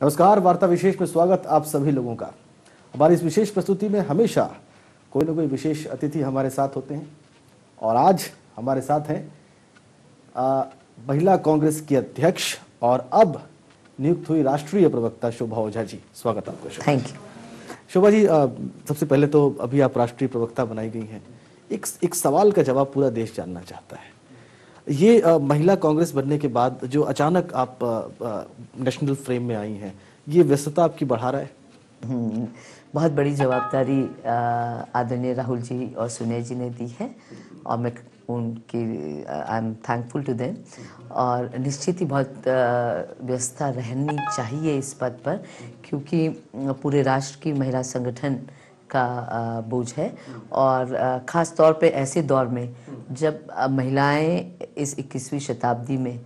नमस्कार, वार्ता विशेष में स्वागत आप सभी लोगों का। हमारी इस विशेष प्रस्तुति में हमेशा कोई ना कोई विशेष अतिथि हमारे साथ होते हैं और आज हमारे साथ हैं महिला कांग्रेस की अध्यक्ष और अब नियुक्त हुई राष्ट्रीय प्रवक्ता शोभा ओझा जी। स्वागत आपका। Thank you Shobha ji. सबसे पहले तो अभी आप राष्ट्रीय प्रवक्ता बनाई गई हैं। एक सवाल का जवाब पूरा देश जानना चाहता है। ये महिला कांग्रेस बनने के बाद जो अचानक आप नेशनल फ्रेम में आई हैं, ये व्यस्तता आपकी बढ़ा रहा है? बहुत बड़ी जवाबदारी आदरणीय राहुल जी और सोनिया जी ने दी है और मैं उनकी I am thankful to them. और निश्चित ही बहुत व्यस्तता रहनी चाहिए इस पद पर, क्योंकि पूरे राष्ट्र की महिला संगठन का बोझ है और ख़ास तौर पे ऐसे दौर में जब महिलाएं इस 21वीं शताब्दी में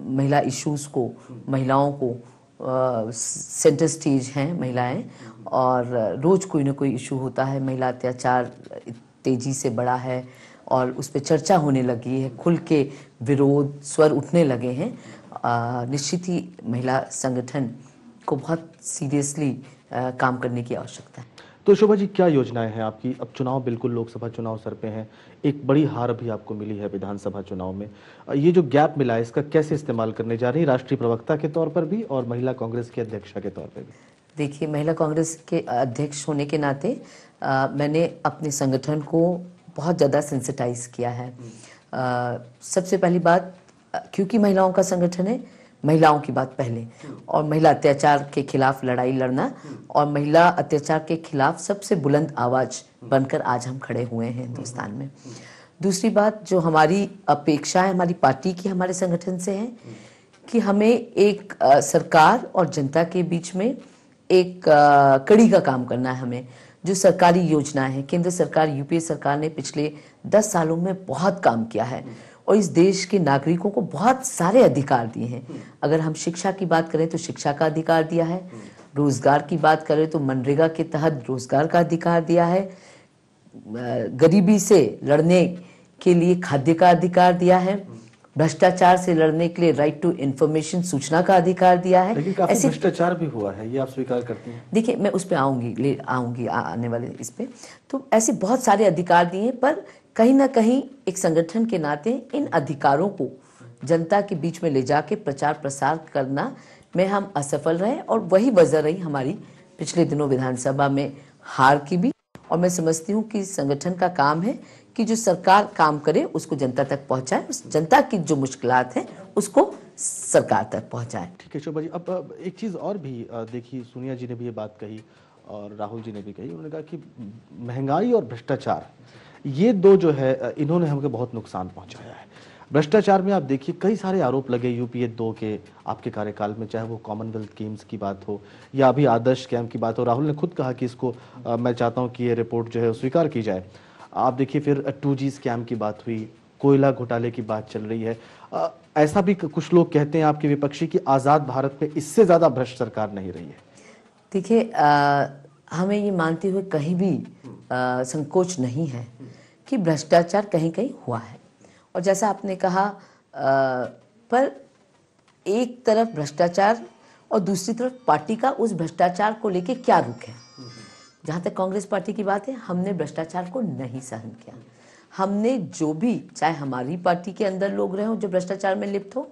महिला इश्यूज़ को, महिलाओं को सेंटर स्टेज हैं महिलाएं, और रोज़ कोई ना कोई इशू होता है। महिला अत्याचार तेज़ी से बढ़ा है और उस पर चर्चा होने लगी है, खुल के विरोध स्वर उठने लगे हैं। निश्चित ही महिला संगठन को बहुत सीरियसली काम करने की आवश्यकता है। तो शोभा जी, क्या योजनाएं हैं आपकी? अब चुनाव, बिल्कुल लोकसभा चुनाव सर पे हैं, एक बड़ी हार भी आपको मिली है विधानसभा चुनाव में। ये जो गैप मिला है, इसका कैसे इस्तेमाल करने जा रही है राष्ट्रीय प्रवक्ता के तौर पर भी और महिला कांग्रेस की अध्यक्षा के तौर पर भी? देखिए, महिला कांग्रेस के अध्यक्ष होने के नाते मैंने अपने संगठन को बहुत ज़्यादा सेंसिटाइज किया है। सबसे पहली बात, क्योंकि महिलाओं का संगठन है, महिलाओं की बात पहले, और महिला अत्याचार के खिलाफ लड़ाई लड़ना और महिला अत्याचार के खिलाफ सबसे बुलंद आवाज़ बनकर आज हम खड़े हुए हैं हिंदुस्तान में। दूसरी बात, जो हमारी अपेक्षा है हमारी पार्टी की हमारे संगठन से है कि हमें एक सरकार और जनता के बीच में एक कड़ी का काम करना है। हमें जो सरकारी योजना है, केंद्र सरकार, यूपीए सरकार ने पिछले 10 सालों में बहुत काम किया है और इस देश के नागरिकों को बहुत सारे अधिकार दिए हैं। अगर हम शिक्षा की बात करें तो शिक्षा का अधिकार दिया है, रोजगार की बात करें तो मनरेगा के तहत रोजगार का अधिकार दिया है, गरीबी से लड़ने के लिए खाद्य का अधिकार दिया है, भ्रष्टाचार से लड़ने के लिए राइट टू इंफॉर्मेशन, सूचना का अधिकार दिया है। लेकिन काफी भ्रष्टाचार भी हुआ है, ये आप स्वीकार करती हैं? देखिए, मैं उस पे आऊंगी आने वाले इस पे। तो ऐसे बहुत सारे अधिकार दिए, पर कहीं ना कहीं एक संगठन के नाते इन अधिकारों को जनता के बीच में ले जाके प्रचार प्रसार करना में हम असफल रहे और वही वजह रही हमारी पिछले दिनों विधानसभा में हार की भी। और मैं समझती हूँ कि संगठन का काम है कि जो सरकार काम करे उसको जनता तक पहुँचाए, उस जनता की जो मुश्किलात हैं उसको सरकार तक पहुँचाए। ठीक है शोभा जी। अब एक चीज़ और भी देखिए, सोनिया जी ने भी ये बात कही और राहुल जी ने भी कही। उन्होंने कहा कि महंगाई और भ्रष्टाचार, ये दो जो है इन्होंने हमको बहुत नुकसान पहुंचाया है। भ्रष्टाचार में आप देखिए कई सारे आरोप लगे यूपीए 2 के आपके कार्यकाल में, चाहे वो कॉमनवेल्थ गेम्स की बात हो या अभी आदर्श कैंप की बात हो। राहुल ने खुद कहा कि इसको मैं चाहता हूं कि ये रिपोर्ट जो है स्वीकार की जाए। आप देखिए फिर 2G स्कैम की बात हुई, कोयला घोटाले की बात चल रही है। ऐसा भी कुछ लोग कहते हैं आपके विपक्षी कि आज़ाद भारत में इससे ज़्यादा भ्रष्ट सरकार नहीं रही है। देखिए, हमें ये मानते हुए कहीं भी संकोच नहीं है कि भ्रष्टाचार कहीं कहीं हुआ है। और जैसा आपने कहा, पर एक तरफ भ्रष्टाचार और दूसरी तरफ पार्टी का उस भ्रष्टाचार को लेके क्या रुख है। जहाँ तक कांग्रेस पार्टी की बात है, हमने भ्रष्टाचार को नहीं सहन किया। हमने जो भी, चाहे हमारी पार्टी के अंदर लोग रहे हों जो भ्रष्टाचार में लिप्त हो,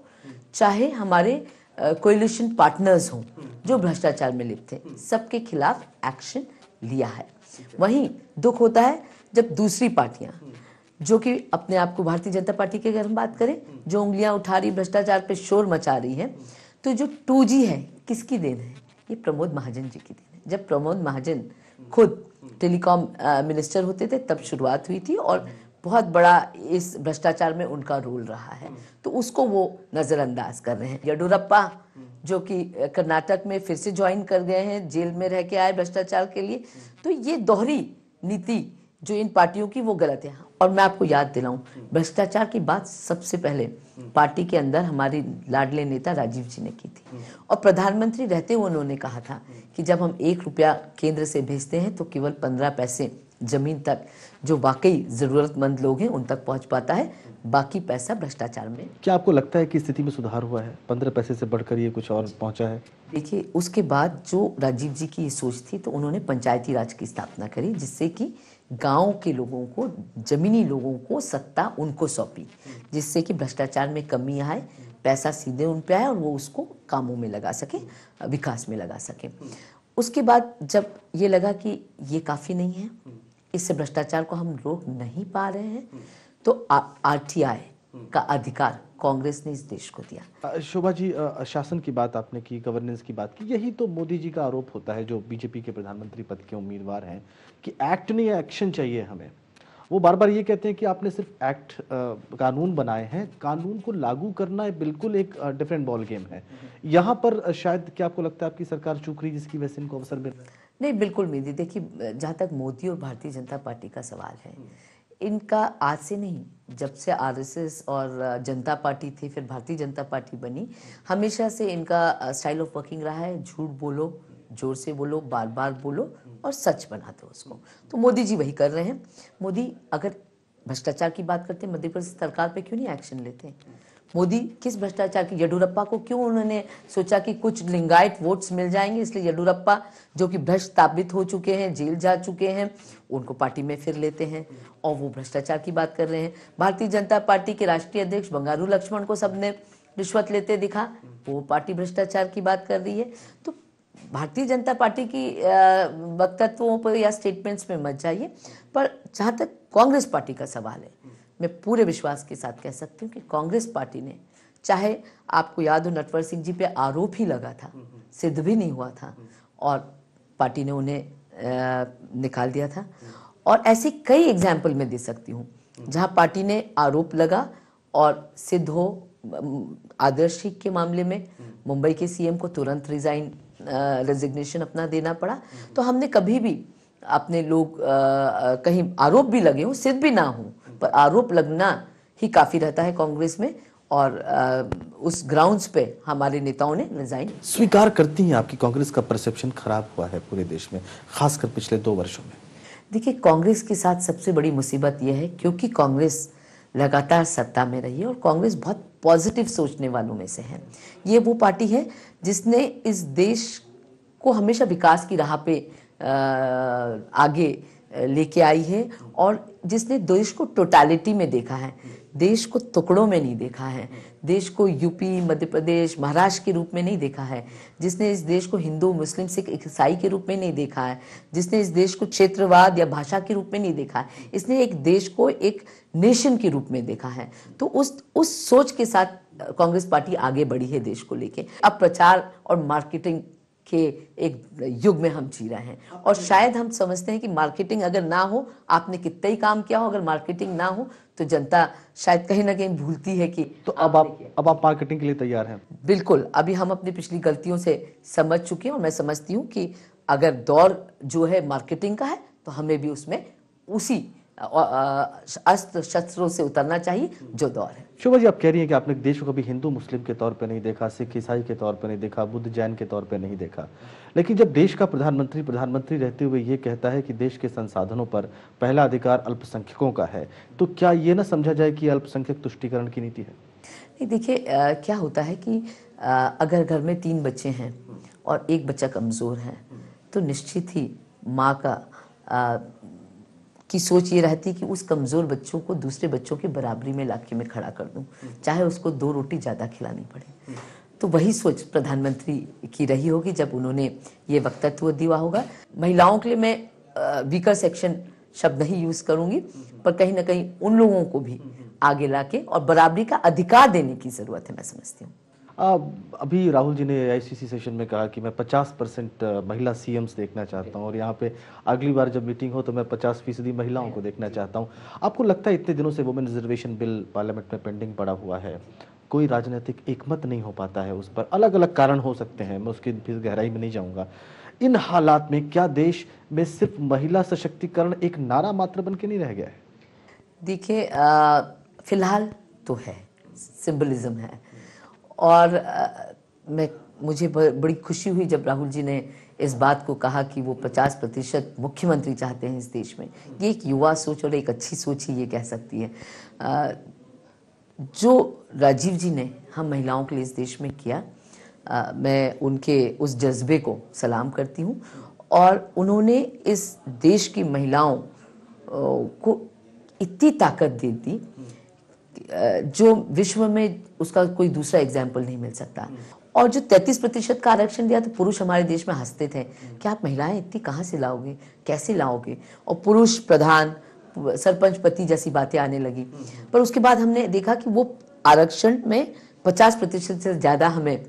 चाहे हमारे कोएलिशन पार्टनर्स हों जो भ्रष्टाचार में लिप्त थे, सबके खिलाफ एक्शन लिया है। वहीं दुख होता है जब दूसरी पार्टियां, जो कि अपने आप को भारतीय जनता पार्टी की अगर हम बात करें, जो उंगलियां उठा रही, भ्रष्टाचार पे शोर मचा रही है। तो जो 2G है, किसकी देन है? ये प्रमोद महाजन जी की देन है। जब प्रमोद महाजन खुद टेलीकॉम मिनिस्टर होते थे तब शुरुआत हुई थी और बहुत बड़ा इस भ्रष्टाचार में उनका रोल रहा है, तो उसको वो नज़रअंदाज कर रहे हैं। येडियुरप्पा जो कि कर्नाटक में फिर से ज्वाइन कर गए हैं, जेल में रह के आए भ्रष्टाचार के लिए। तो ये दोहरी नीति जो इन पार्टियों की, वो गलत है। और मैं आपको याद दिलाऊं, भ्रष्टाचार की बात सबसे पहले पार्टी के अंदर हमारी लाडले नेता राजीव जी ने की थी और प्रधानमंत्री रहते हुए उन्होंने कहा था कि जब हम 1 रुपया केंद्र से भेजते हैं तो केवल 15 पैसे जमीन तक जो वाकई ज़रूरतमंद लोग हैं उन तक पहुंच पाता है, बाकी पैसा भ्रष्टाचार में। क्या आपको लगता है कि स्थिति में सुधार हुआ है? 15 पैसे से बढ़कर ये कुछ और पहुंचा है? देखिए, उसके बाद जो राजीव जी की ये सोच थी, तो उन्होंने पंचायती राज की स्थापना करी, जिससे कि गांव के लोगों को, जमीनी लोगों को सत्ता उनको सौंपी, जिससे कि भ्रष्टाचार में कमी आए, पैसा सीधे उन पे आए और वो उसको कामों में लगा सके, विकास में लगा सके। उसके बाद जब ये लगा कि ये काफ़ी नहीं है, इससे भ्रष्टाचार को हम रोक नहीं पा रहे हैं, तो आरटीआई का अधिकार कांग्रेस ने इस देश को दिया। शोभा जी, शासन की बात आपने की, गवर्नेंस की बात की, यही तो मोदी जी का आरोप होता है, जो बीजेपी के प्रधानमंत्री पद के उम्मीदवार हैं, कि एक्ट नहीं एक्शन चाहिए हमें। वो बार बार ये कहते हैं कि आपने सिर्फ एक्ट, कानून बनाए हैं, कानून को लागू करना बिल्कुल एक डिफरेंट बॉल गेम है। यहाँ पर शायद, क्या आपको लगता है आपकी सरकार चूक रही, जिसकी वजह से इनको अवसर मिल रहा है? नहीं, बिल्कुल मेरी, देखिए जहाँ तक मोदी और भारतीय जनता पार्टी का सवाल है, इनका आज से नहीं, जब से आरएसएस और जनता पार्टी थी, फिर भारतीय जनता पार्टी बनी, हमेशा से इनका स्टाइल ऑफ वर्किंग रहा है, झूठ बोलो, जोर से बोलो, बार बार बोलो और सच बना दो उसको। तो मोदी जी वही कर रहे हैं। मोदी अगर भ्रष्टाचार की बात करते हैं, मध्य प्रदेश सरकार पे क्यों नहीं एक्शन लेते हैं? मोदी किस भ्रष्टाचार की, येडुरप्पा को क्यों उन्होंने सोचा कि कुछ लिंगायत वोट्स मिल जाएंगे, इसलिए येडुरप्पा जो कि भ्रष्ट साबित हो चुके हैं, जेल जा चुके हैं, उनको पार्टी में फिर लेते हैं और वो भ्रष्टाचार की बात कर रहे हैं। भारतीय जनता पार्टी के राष्ट्रीय अध्यक्ष बंगारू लक्ष्मण को सबने रिश्वत लेते दिखा, वो पार्टी भ्रष्टाचार की बात कर रही है। तो भारतीय जनता पार्टी की वक्तव्यों पर या स्टेटमेंट्स में मत जाइए, पर जहाँ तक कांग्रेस पार्टी का सवाल है, मैं पूरे विश्वास के साथ कह सकती हूँ कि कांग्रेस पार्टी ने, चाहे आपको याद हो नटवर सिंह जी पे आरोप ही लगा था, सिद्ध भी नहीं हुआ था और पार्टी ने उन्हें निकाल दिया था, और ऐसे कई एग्जाम्पल मैं दे सकती हूँ जहाँ पार्टी ने आरोप लगा और सिद्ध हो। आदर्श ठीक के मामले में मुंबई के सीएम को तुरंत रेजिग्नेशन अपना देना पड़ा। तो हमने कभी भी अपने लोग कहीं आरोप भी लगे हों, सिद्ध भी ना हो, पर आरोप लगना ही काफ़ी रहता है कांग्रेस में, और उस ग्राउंड्स पे हमारे नेताओं ने रिजाइन। स्वीकार करती हैं आपकी कांग्रेस का परसेप्शन खराब हुआ है पूरे देश में, खासकर पिछले 2 वर्षों में? देखिए, कांग्रेस के साथ सबसे बड़ी मुसीबत यह है क्योंकि कांग्रेस लगातार सत्ता में रही है और कांग्रेस बहुत पॉजिटिव सोचने वालों में से है। ये वो पार्टी है जिसने इस देश को हमेशा विकास की राह पे आगे लेके आई है और जिसने देश को टोटालिटी में देखा है, देश को टुकड़ों में नहीं देखा है, देश को यूपी, मध्य प्रदेश, महाराष्ट्र के रूप में नहीं देखा है, जिसने इस देश को हिंदू, मुस्लिम, सिख, ईसाई के रूप में नहीं देखा है, जिसने इस देश को क्षेत्रवाद या भाषा के रूप में नहीं देखा है, इसने एक देश को एक नेशन के रूप में देखा है। तो उस सोच के साथ कांग्रेस पार्टी आगे बढ़ी है देश को लेके। अब प्रचार और मार्केटिंग के एक युग में हम जी रहे हैं और शायद हम समझते हैं कि मार्केटिंग अगर ना हो, आपने कितना ही काम किया हो, अगर मार्केटिंग ना हो तो जनता शायद कहीं ना कहीं भूलती है कि तो अब आप मार्केटिंग के लिए तैयार हैं? बिल्कुल, अभी हम अपनी पिछली गलतियों से समझ चुके हैं और मैं समझती हूँ कि अगर दौर जो है मार्केटिंग का है तो हमें भी उसमें उसी अस्त्र शस्त्रों से उतरना चाहिए जो दौर है। शोभा जी, आप कह रही हैं कि आपने देश को कभी हिंदू मुस्लिम के तौर पे नहीं देखा, सिख ईसाई के तौर पे नहीं देखा, बुद्ध जैन के तौर पे नहीं देखा, लेकिन जब देश का प्रधानमंत्री रहते हुए ये कहता है कि देश के संसाधनों पर पहला अधिकार अल्पसंख्यकों का है, तो क्या ये ना समझा जाए कि अल्पसंख्यक तुष्टीकरण की नीति है? नहीं, देखिए क्या होता है कि अगर घर में 3 बच्चे हैं और एक बच्चा कमज़ोर है तो निश्चित ही माँ की सोच ये रहती है कि उस कमज़ोर बच्चों को दूसरे बच्चों की बराबरी में लाके मैं खड़ा कर दूं, चाहे उसको 2 रोटी ज़्यादा खिलानी पड़े। तो वही सोच प्रधानमंत्री की रही होगी जब उन्होंने ये वक्तव्य दिया होगा। महिलाओं के लिए मैं वीकर सेक्शन शब्द नहीं यूज़ करूँगी, पर कहीं ना कहीं उन लोगों को भी आगे लाके और बराबरी का अधिकार देने की ज़रूरत है, मैं समझती हूँ। अभी राहुल जी ने एआईसीसी सेशन में कहा कि मैं 50% महिला सीएम्स देखना चाहता हूं और यहाँ पे अगली बार जब मीटिंग हो तो मैं 50% महिलाओं को देखना चाहता हूं। आपको लगता है इतने दिनों से वुमेन रिजर्वेशन बिल पार्लियामेंट में पेंडिंग पड़ा हुआ है, कोई राजनीतिक एकमत नहीं हो पाता है उस पर? अलग अलग कारण हो सकते हैं, मैं उसकी फिर गहराई में नहीं जाऊंगा। इन हालात में क्या देश में सिर्फ महिला सशक्तिकरण एक नारा मात्र बन के नहीं रह गया है? देखिए, फिलहाल तो है, सिंबलिज्म है, और मैं मुझे बड़ी खुशी हुई जब राहुल जी ने इस बात को कहा कि वो 50% मुख्यमंत्री चाहते हैं इस देश में। ये एक युवा सोच और एक अच्छी सोच ही ये कह सकती है। जो राजीव जी ने हम महिलाओं के लिए इस देश में किया, मैं उनके उस जज्बे को सलाम करती हूँ। और उन्होंने इस देश की महिलाओं को इतनी ताकत दे दी जो विश्व में उसका कोई दूसरा एग्जाम्पल नहीं मिल सकता। और जो 33% का आरक्षण दिया तो पुरुष हमारे देश में हंसते थे कि आप महिलाएं इतनी कहाँ से लाओगे, कैसे लाओगे, और पुरुष प्रधान सरपंच पति जैसी बातें आने लगी। पर उसके बाद हमने देखा कि वो आरक्षण में 50% से ज्यादा हमें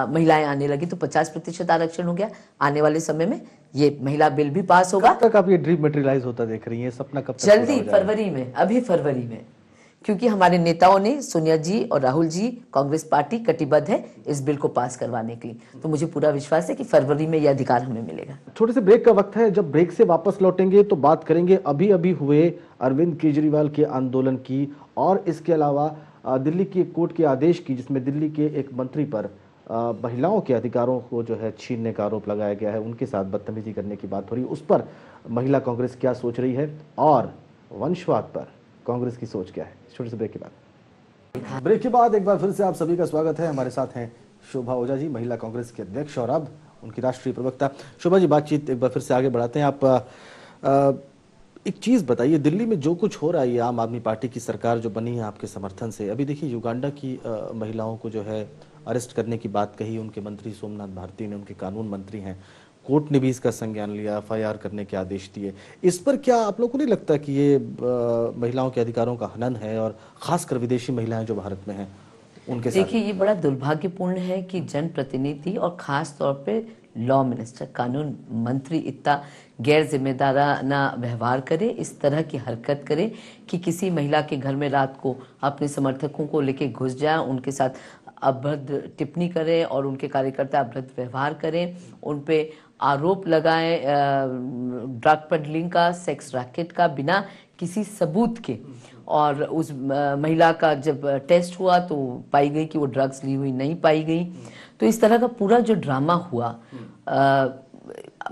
महिलाएं आने लगी, तो 50% आरक्षण हो गया। आने वाले समय में ये महिला बिल भी पास होगा। कब तक आप ये ड्रीम मटेरियलाइज होता देख रही हैं? सपना कब तक जल्दी, फरवरी में, अभी फरवरी में, क्योंकि हमारे नेताओं ने, सोनिया जी और राहुल जी, कांग्रेस पार्टी कटिबद्ध है इस बिल को पास करवाने के लिए। तो मुझे पूरा विश्वास है कि फरवरी में यह अधिकार हमें मिलेगा। छोटे से ब्रेक का वक्त है। जब ब्रेक से वापस लौटेंगे तो बात करेंगे अभी अभी हुए अरविंद केजरीवाल के आंदोलन की, और इसके अलावा दिल्ली की कोर्ट के आदेश की, जिसमें दिल्ली के एक मंत्री पर महिलाओं के अधिकारों को जो है छीनने का आरोप लगाया गया है, उनके साथ बदतमीजी करने की बात हो रही है। उस पर महिला कांग्रेस क्या सोच रही है, और वंशवाद पर कांग्रेस की सोच क्या है। छोटे से ब्रेक के बाद। ब्रेक के बाद एक बार फिर से आप सभी का स्वागत है। हमारे साथ हैं शोभा ओझा जी, महिला कांग्रेस के अध्यक्ष और अब उनकी राष्ट्रीय प्रवक्ता। शोभा जी, बातचीत एक बार फिर से आगे बढ़ाते हैं। आप एक चीज बताइए, दिल्ली में जो कुछ हो रहा है, ये आम आदमी पार्टी की सरकार जो बनी है आपके समर्थन से, अभी देखिए युगांडा की महिलाओं को जो है अरेस्ट करने की बात कही उनके मंत्री सोमनाथ भारती ने, उनके कानून मंत्री हैं, कोर्ट ने भी इसका संज्ञान लिया, FIR करने के आदेश दिए। इस पर क्या आप लोग को नहीं लगता कि ये महिलाओं के अधिकारों का हनन है, और खासकर विदेशी महिलाएं जो भारत में हैं उनके साथ? देखिए, ये बड़ा दुर्भाग्यपूर्ण है कि जनप्रतिनिधि और खास तौर पे लॉ मिनिस्टर, कानून मंत्री इतना गैर जिम्मेदाराना व्यवहार करे, इस तरह की हरकत करे कि किसी महिला के घर में रात को अपने समर्थकों को लेके घुस जाए, उनके साथ अभद्र टिप्पणी करे और उनके कार्यकर्ता अभद्र व्यवहार करें, उन पे आरोप लगाए ड्रग पेडलिंग का, सेक्स रैकेट का, बिना किसी सबूत के। और उस महिला का जब टेस्ट हुआ तो पाई गई कि वो ड्रग्स ली हुई नहीं पाई गई। तो इस तरह का पूरा जो ड्रामा हुआ,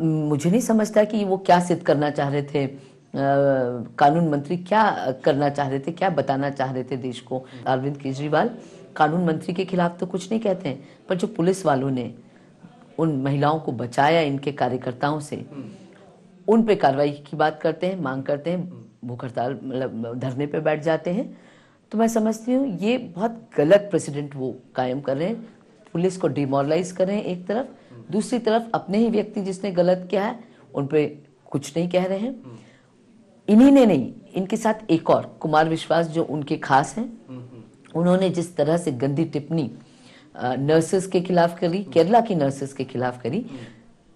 मुझे नहीं समझता कि वो क्या सिद्ध करना चाह रहे थे, कानून मंत्री क्या करना चाह रहे थे, क्या बताना चाह रहे थे देश को। अरविंद केजरीवाल कानून मंत्री के खिलाफ तो कुछ नहीं कहते हैं, पर जो पुलिस वालों ने उन महिलाओं को बचाया इनके कार्यकर्ताओं से, उन पे कार्रवाई की बात करते हैं, मांग करते हैं, भूख हड़ताल मतलब धरने पे बैठ जाते हैं। तो मैं समझती हूँ ये बहुत गलत प्रेसिडेंट वो कायम कर रहे हैं। पुलिस को डिमोरलाइज कर रहे हैं एक तरफ, दूसरी तरफ अपने ही व्यक्ति जिसने गलत किया है उन पे कुछ नहीं कह रहे हैं। इन्हीं ने नहीं, इनके साथ एक और कुमार विश्वास जो उनके खास हैं, उन्होंने जिस तरह से गंदी टिप्पणी नर्सेस के खिलाफ करी, केरला की नर्सेस के खिलाफ करी,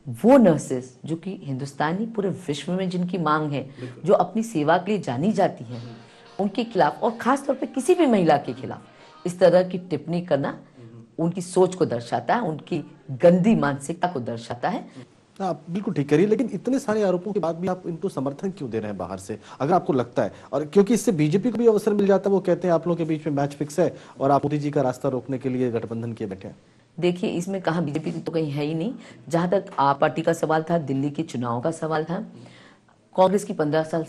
वो नर्सेस जो कि हिंदुस्तानी पूरे विश्व में जिनकी मांग है, जो अपनी सेवा के लिए जानी जाती हैं, उनके खिलाफ, और खास तौर पे किसी भी महिला के खिलाफ इस तरह की टिप्पणी करना उनकी सोच को दर्शाता है, उनकी गंदी मानसिकता को दर्शाता है। आप बिल्कुल ठीक करिए, लेकिन इतने सारे आरोपों के बाद भी आप इनको समर्थन क्यों दे रहे हैं बाहर से, अगर आपको लगता है? और क्योंकि इससे बीजेपी को भी अवसर मिल जाता है। वो कहते हैं आप लोगों के बीच में मैच फिक्स है और आप मोदी जी का रास्ता रोकने के लिए गठबंधन किए बैठे हैं। देखिए, इसमें कहाँ बीजेपी तो कहीं है ही नहीं। जहां तक आप पार्टी का सवाल था, दिल्ली के चुनाव का सवाल था, कांग्रेस की 15 साल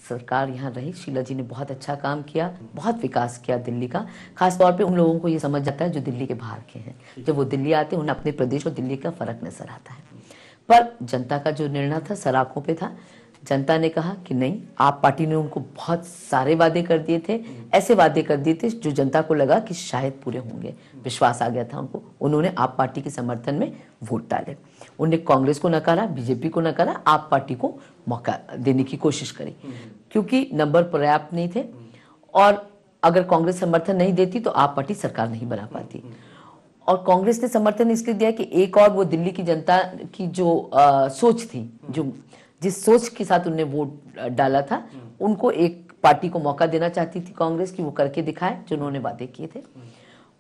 सरकार यहाँ रही, शीला जी ने बहुत अच्छा काम किया, बहुत विकास किया दिल्ली का। खास तौर पे उन लोगों को ये समझ जाता है जो दिल्ली के बाहर के हैं, जब वो दिल्ली आते हैं उन्हें अपने प्रदेश और दिल्ली का फर्क नजर आता है। पर जनता का जो निर्णय था सराखों पे था। जनता ने कहा कि नहीं, आप पार्टी ने उनको बहुत सारे वादे कर दिए थे, ऐसे वादे कर दिए थे जो जनता को लगा कि शायद पूरे होंगे, विश्वास आ गया था उनको। उन्होंने आप पार्टी के समर्थन में वोट डाले, उन्होंने कांग्रेस को नकारा, बीजेपी को नकारा, आप पार्टी को मौका देने की कोशिश करी, क्योंकि नंबर पर्याप्त नहीं थे। और अगर कांग्रेस समर्थन नहीं देती तो आप पार्टी सरकार नहीं बना पाती। और कांग्रेस ने समर्थन इसलिए दिया कि एक और वो दिल्ली की जनता की जो सोच थी, जो जिस सोच के साथ उन्होंने वोट डाला था, उनको एक पार्टी को मौका देना चाहती थी कांग्रेस की, वो करके दिखाए जो उन्होंने वादे किए थे,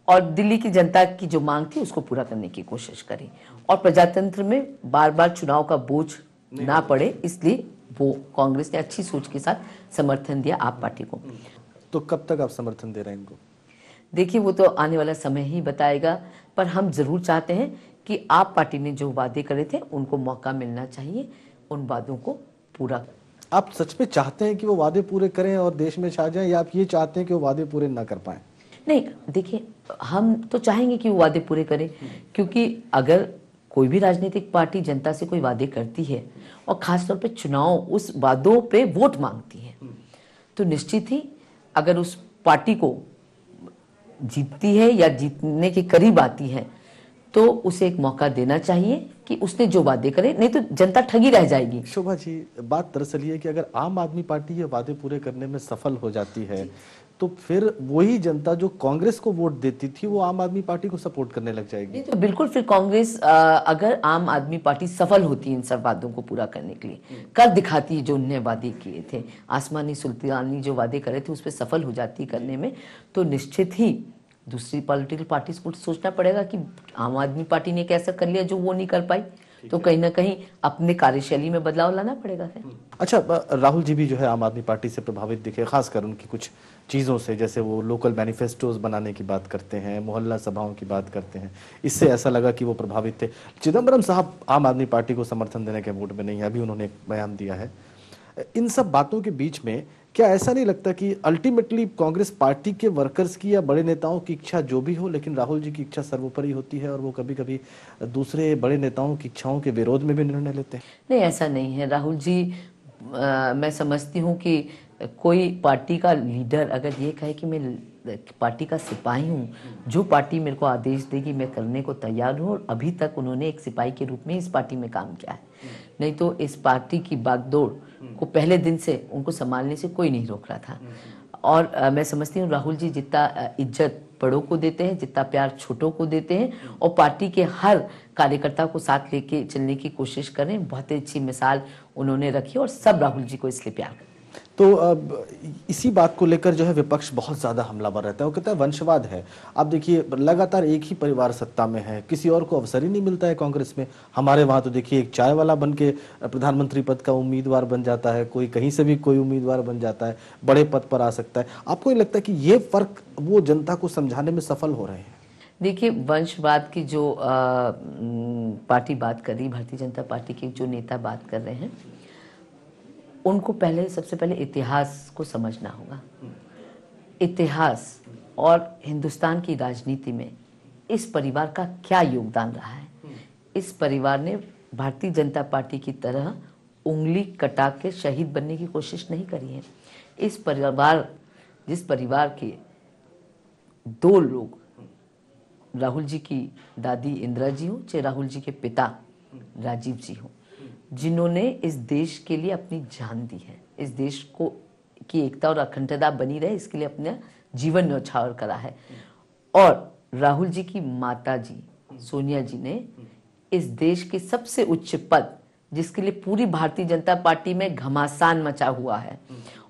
और दिल्ली की जनता की जो मांग थी उसको पूरा करने की कोशिश करी। और प्रजातंत्र में बार बार चुनाव का बोझ ना पड़े, इसलिए वो कांग्रेस ने अच्छी सोच के साथ समर्थन दिया आप पार्टी को। तो कब तक आप समर्थन दे रहे हैं इनको? देखिए वो तो आने वाला समय ही बताएगा, पर हम जरूर चाहते हैं कि आप पार्टी ने जो वादे करे थे उनको मौका मिलना चाहिए उन वादों को पूरा। आप सच में चाहते हैं कि वो वादे पूरे करें और देश में छा जाएं, या आप ये चाहते हैं कि वो वादे पूरे ना कर पाएं? नहीं, देखिए हम तो चाहेंगे कि वो वादे पूरे करें, क्योंकि अगर कोई भी राजनीतिक पार्टी जनता से कोई वादे करती है और खासतौर पे चुनाव उस वादों पे वोट मांगती है, तो निश्चित ही अगर उस पार्टी को जीतती है या जीतने के करीब आती है तो उसे एक मौका देना चाहिए कि उसने जो वादे करे, नहीं तो जनता ठगी रह जाएगी। शोभा जी, बात दरअसल ये है कि अगर आम आदमी पार्टी ये वादे पूरे करने में सफल हो जाती है तो फिर वही जनता जो कांग्रेस को वोट देती थी वो आम आदमी पार्टी को सपोर्ट करने लग जाएगी। नहीं तो बिल्कुल, फिर कांग्रेस अगर आम आदमी पार्टी सफल होती है इन सब वादों को पूरा करने के लिए, कर दिखाती है जो उन्होंने वादे किए थे, आसमानी सुल्तानी जो वादे करे थे उस पर सफल हो जाती करने में, तो निश्चित ही दूसरी पॉलिटिकल पार्टीज को सोचना पड़ेगा कि आम आदमी पार्टी ने कैसा कर लिया जो वो नहीं कर पाई, तो कहीं ना कहीं अपने कार्यशैली में बदलाव लाना पड़ेगा फिर। अच्छा, राहुल जी भी जो है आम आदमी पार्टी से प्रभावित दिखे, खासकर उनकी कुछ चीज़ों से, जैसे वो लोकल मैनिफेस्टोज बनाने की बात करते हैं, मोहल्ला सभाओं की बात करते हैं, इससे ऐसा लगा कि वो प्रभावित थे। चिदम्बरम साहब आम आदमी पार्टी को समर्थन देने के मूड में नहीं है, अभी उन्होंने एक बयान दिया है। इन सब बातों के बीच में क्या ऐसा नहीं लगता कि अल्टीमेटली कांग्रेस पार्टी के वर्कर्स की या बड़े नेताओं की इच्छा जो भी हो, लेकिन राहुल जी की इच्छा सर्वोपरि होती है और वो कभी कभी दूसरे बड़े नेताओं की इच्छाओं के विरोध में भी निर्णय लेते हैं? नहीं, ऐसा नहीं है राहुल जी। मैं समझती हूँ कि कोई पार्टी का लीडर अगर ये कहे कि मैं पार्टी का सिपाही हूँ, जो पार्टी मेरे को आदेश देगी मैं करने को तैयार हूँ, और अभी तक उन्होंने एक सिपाही के रूप में इस पार्टी में काम किया है। नहीं तो इस पार्टी की बागडोर को पहले दिन से उनको संभालने से कोई नहीं रोक रहा था। और मैं समझती हूँ राहुल जी जितना इज्जत बड़ों को देते हैं, जितना प्यार छोटों को देते हैं, और पार्टी के हर कार्यकर्ता को साथ लेके चलने की कोशिश करें, बहुत अच्छी मिसाल उन्होंने रखी और सब राहुल जी को इसलिए प्यार करते हैं। तो अब इसी बात को लेकर जो है विपक्ष बहुत ज्यादा हमलावर रहता है, वो कहता है वंशवाद है। आप देखिए लगातार एक ही परिवार सत्ता में है, किसी और को अवसर ही नहीं मिलता है कांग्रेस में। हमारे वहां तो देखिए एक चाय वाला बन के प्रधानमंत्री पद का उम्मीदवार बन जाता है, कोई कहीं से भी कोई उम्मीदवार बन जाता है, बड़े पद पर आ सकता है। आपको नहीं लगता कि ये फर्क वो जनता को समझाने में सफल हो रहे हैं? देखिए, वंशवाद की जो पार्टी बात कर रही, भारतीय जनता पार्टी के जो नेता बात कर रहे हैं, उनको सबसे पहले इतिहास को समझना होगा। इतिहास और हिंदुस्तान की राजनीति में इस परिवार का क्या योगदान रहा है। इस परिवार ने भारतीय जनता पार्टी की तरह उंगली कटा के शहीद बनने की कोशिश नहीं करी है। जिस परिवार के दो लोग, राहुल जी की दादी इंदिरा जी हो चाहे राहुल जी के पिता राजीव जी हो, जिन्होंने इस देश के लिए अपनी जान दी है, इस देश को की एकता और अखंडता बनी रहे इसके लिए अपना जीवन न्यौछावर करा है। और राहुल जी की माता जी सोनिया जी ने इस देश के सबसे उच्च पद, जिसके लिए पूरी भारतीय जनता पार्टी में घमासान मचा हुआ है,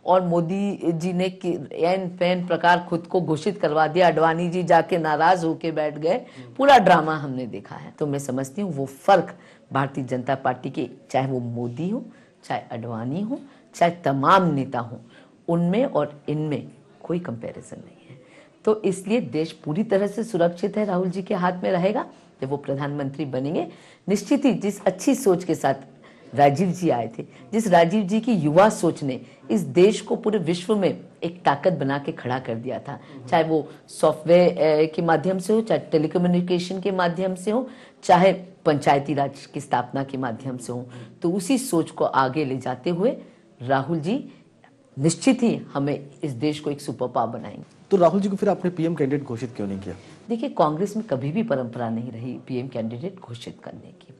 और मोदी जी ने एन पैन प्रकार खुद को घोषित करवा दिया, अडवाणी जी जाके नाराज होके बैठ गए, पूरा ड्रामा हमने देखा है। तो मैं समझती हूँ वो फर्क भारतीय जनता पार्टी के, चाहे वो मोदी हो, चाहे अडवाणी हो, चाहे तमाम नेता हो, उनमें और इनमें कोई कंपैरिजन नहीं है। तो इसलिए देश पूरी तरह से सुरक्षित है, राहुल जी के हाथ में रहेगा। जब वो प्रधानमंत्री बनेंगे, निश्चित ही जिस अच्छी सोच के साथ राजीव जी आए थे, जिस राजीव जी की युवा सोच ने इस देश को पूरे विश्व में एक ताकत बना के खड़ा कर दिया था, चाहे वो सॉफ्टवेयर के माध्यम से हो, चाहे टेलीकम्युनिकेशन के माध्यम से हो, चाहे पंचायती राज की स्थापना के माध्यम से हो, तो उसी सोच को आगे ले जाते हुए राहुल जी निश्चित ही हमें इस देश को एक सुपर पावर बनाएंगे। तो राहुल जी को फिर आपने पीएम कैंडिडेट घोषित क्यों नहीं किया? देखिए, कांग्रेस में कभी भी परंपरा नहीं रही पीएम कैंडिडेट घोषित करने की।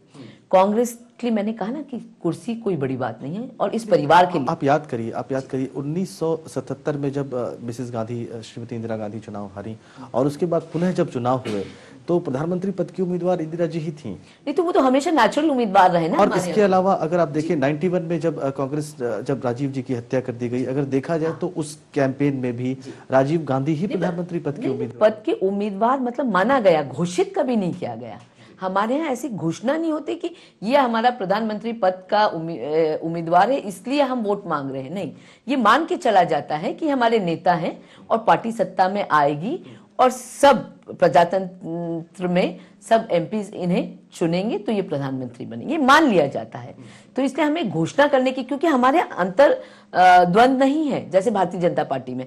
कांग्रेस के लिए मैंने कहा ना कि कुर्सी कोई बड़ी बात नहीं है, और इस परिवार के लिए आप याद करिए 1977 में जब मिसेस गांधी, श्रीमती इंदिरा गांधी चुनाव हारी, और उसके बाद पुनः जब चुनाव हुए तो प्रधानमंत्री पद की उम्मीदवार इंदिरा जी ही थी। नहीं तो वो तो हमेशा नेचुरल उम्मीदवार रहे ना। और इसके अलावा अगर आप देखिए 91 में जब कांग्रेस, जब राजीव जी की हत्या कर दी गई, अगर देखा जाए तो उस कैंपेन में भी राजीव गांधी ही प्रधानमंत्री पद के उम्मीदवार मतलब माना गया, घोषित कभी नहीं किया गया। हमारे यहाँ ऐसी घोषणा नहीं होती कि ये हमारा प्रधानमंत्री पद का उम्मीदवार है इसलिए हम वोट मांग रहे हैं। नहीं, ये मान के चला जाता है कि हमारे नेता हैं और पार्टी सत्ता में आएगी और सब प्रजातंत्र में सब एमपीज इन्हें चुनेंगे तो ये प्रधानमंत्री बनेंगे, मान लिया जाता है। तो इसलिए हमें घोषणा करने की, क्योंकि हमारे अंतर द्वंद नहीं है जैसे भारतीय जनता पार्टी में।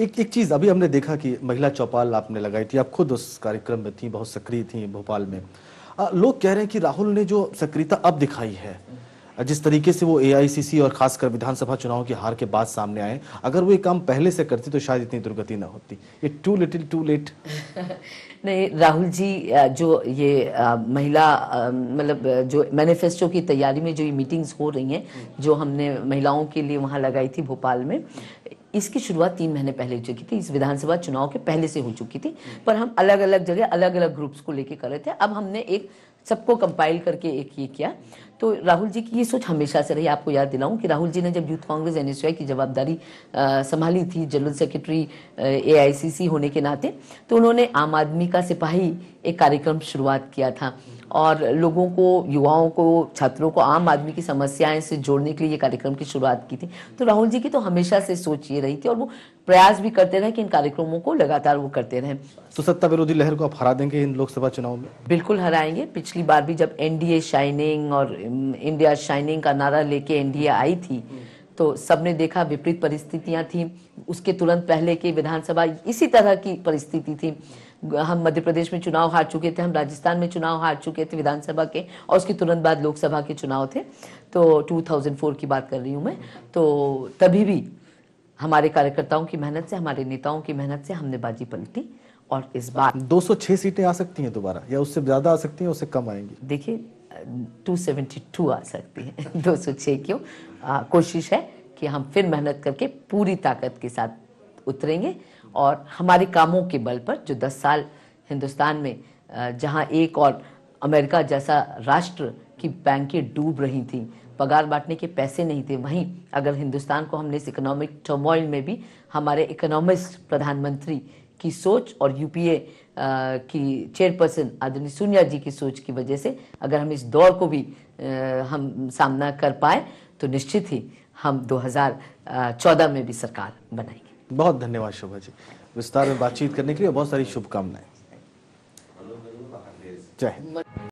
एक चीज अभी हमने देखा कि महिला चौपाल आपने लगाई थी, आप खुद उस कार्यक्रम में थी, बहुत सक्रिय थी भोपाल में। लोग कह रहे हैं कि राहुल ने जो सक्रियता अब दिखाई है, जिस तरीके से वो एआईसीसी और खासकर विधानसभा चुनाव की हार के बाद सामने आए, अगर वो ये काम पहले से करती तो शायद इतनी दुर्गति ना होती। ये टू लिटिल टू लेट। नहीं, राहुल जी जो ये महिला मतलब जो मैनिफेस्टो की तैयारी में जो ये मीटिंग्स हो रही हैं, जो हमने महिलाओं के लिए वहाँ लगाई थी भोपाल में, इसकी शुरुआत 3 महीने पहले हो चुकी थी। इस विधानसभा चुनाव के पहले से हो चुकी थी, पर हम अलग अलग जगह अलग अलग ग्रुप्स को लेके कर रहे थे। अब हमने एक सबको कंपाइल करके एक ये किया। तो राहुल जी की ये सोच हमेशा से रही। आपको याद दिलाऊं कि राहुल जी ने जब यूथ कांग्रेस एनएसयूआई की जवाबदारी संभाली थी, जनरल सेक्रेटरी एआईसीसी होने के नाते, तो उन्होंने आम आदमी का सिपाही एक कार्यक्रम शुरुआत किया था और लोगों को, युवाओं को, छात्रों को आम आदमी की समस्याएं से जोड़ने के लिए ये कार्यक्रम की शुरुआत की थी। तो राहुल जी की तो हमेशा से सोच ये रही थी और वो प्रयास भी करते रहे कि इन कार्यक्रमों को लगातार वो करते रहे। तो सत्ता विरोधी लहर को आप हरा देंगे इन लोकसभा चुनाव में? बिल्कुल हराएंगे। पिछली बार भी जब एनडीए शाइनिंग और इंडिया शाइनिंग का नारा लेके एनडीए आई थी, तो सबने देखा विपरीत परिस्थितियां थी। उसके तुरंत पहले की विधानसभा इसी तरह की परिस्थिति थी। हम मध्य प्रदेश में चुनाव हार चुके थे, हम राजस्थान में चुनाव हार चुके थे विधानसभा के, और उसके तुरंत बाद लोकसभा के चुनाव थे। तो 2004 की बात कर रही हूँ मैं। तो तभी भी हमारे कार्यकर्ताओं की मेहनत से, हमारे नेताओं की मेहनत से हमने बाजी पलटी और इस बार 206 सीटें आ सकती हैं दोबारा, या उससे ज्यादा आ सकती हैं, उससे कम आएंगी? देखिए 272 आ सकती है। 206 क्यों? कोशिश है कि हम फिर मेहनत करके पूरी ताकत के साथ उतरेंगे और हमारे कामों के बल पर, जो 10 साल हिंदुस्तान में जहां एक और अमेरिका जैसा राष्ट्र की बैंकें डूब रही थी, पगार बांटने के पैसे नहीं थे, वहीं अगर हिंदुस्तान को हमने इस इकोनॉमिक टर्मोइल में भी हमारे इकोनॉमिस्ट प्रधानमंत्री की सोच और यूपीए की चेयरपर्सन आदरणीय सोनिया जी की सोच की वजह से अगर हम इस दौर को भी हम सामना कर पाए, तो निश्चित ही हम 2014 में भी सरकार बनाएंगे। बहुत धन्यवाद शोभा जी, विस्तार में बातचीत करने के लिए बहुत सारी शुभकामनाएं। जय हिंद।